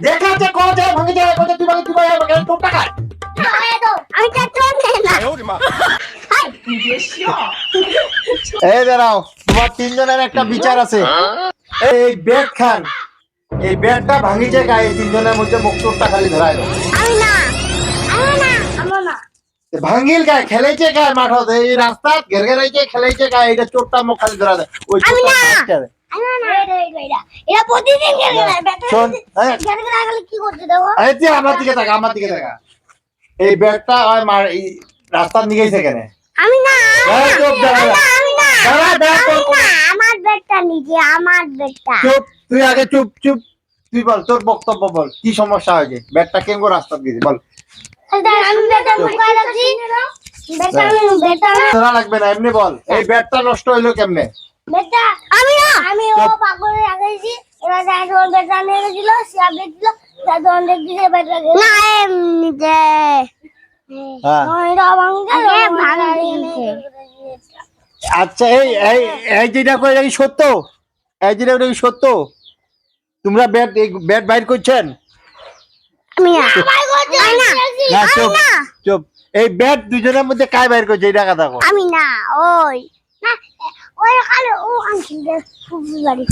দেখাচ্ছে কোন যায় ভাঙে যায় কোন তুই ভাঙে তুই ভাঙে তোর টাকা আমি তো চোর না। এই দাঁড়াও তোমার তিনজনের একটা বিচার আছে এই ব্যাট খান এই ব্যাটটা ভাঙিছে গায়ে তিনজনের মধ্যে মুক্তটা খালি ধরায় দাও আমি না। আমি না। আমি না। ভাঙিল গায়ে খেলাইছে গায়ে মাঠত এই রাস্তা ঘেরঘেরাইছে খেলাইছে গায়ে এটা চোরটা মুখ খালি ধরা দেয় ওই আমি না। চোরটা আমি না। এটা প্রতিদিন শোন হ্যাঁ কি করতে দেবো? এই তুই আমার দিকে তাকা আমার দিকে তাকা এই ব্যাটটা ওই মার এই রাস্তা নিয়ে গেছে কেন আমি না। এই চুপ দাঁড়া আমি না। দাঁড়া দাঁড়া তোর কোন আমার বেডটা নিজে আমার বেডটা। চুপ তুই আগে চুপ চুপ তুই বল তোর বক্তব্য বল কি সমস্যা হয়েছে ব্যাটটা কেন রাস্তা গেছে বল আমি বেডটা মুখায় রাখছি। বেডটা তোরা লাগবে না এমনি বল এই ব্যাটটা নষ্ট হইলো কেমনে বেডটা আমি না। আমি ও পাগলে লাগাইছি। এবার যখন বেডটা নিয়ে গেছিল সে আপডেট দিল যখন দেখছি বেডটা না এমনিতে হ্যাঁ এটা ভাঙছে। আচ্ছা এই এই এই যেটা কই এটা কি সত্য এই যেটা ওটা কি সত্য তোমরা ব্যাট ব্যাট বাইর করছেন আমি না। আমি না। না চুপ চুপ এই ব্যাট দুজনের মধ্যে কাই বাইর করছে এটা কথা কও আমি না। ওই না ওই খালি ও আনছিল ফুফু বাড়ি।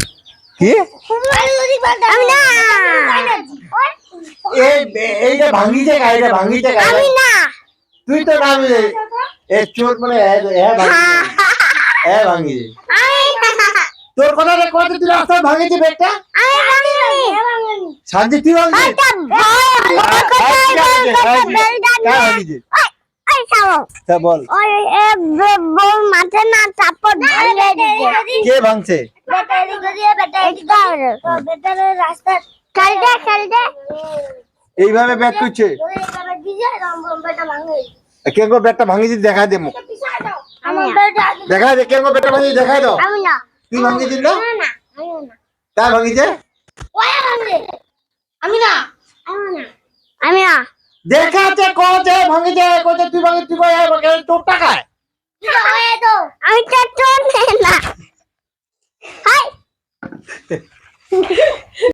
কি আমি না। এই এইটা ভাঙিছে গায় এটা ভাঙিছে গায় আমি না। তুই তো নাম এই চোর মানে ভাঙিছে তোর কথা রে কত তুই রাস্তা ভাঙিছে ব্যাটটা শান্তি তুই ভাঙিছে ভাঙিছে তা বল মাঠে না চাপড় কে ভাঙছে রাস্তা খেলতে খেলতে এইভাবে ব্যাট করছে কেন ব্যাটটা ভাঙিছে দেখাই দে মুখ দেখাই দে কেন ব্যাটটা ভাঙিছে দেখাই দাও আমি না। তুই ভাঙিছিস না আমি না। কার ভাঙিছে আমি না। আমি না। দেখাচ্ছে কোন যায় ভাঙিছে কোন তুই ভাঙি তুই ভাঙি তোর টাকায় আমি তো চোর না। হাই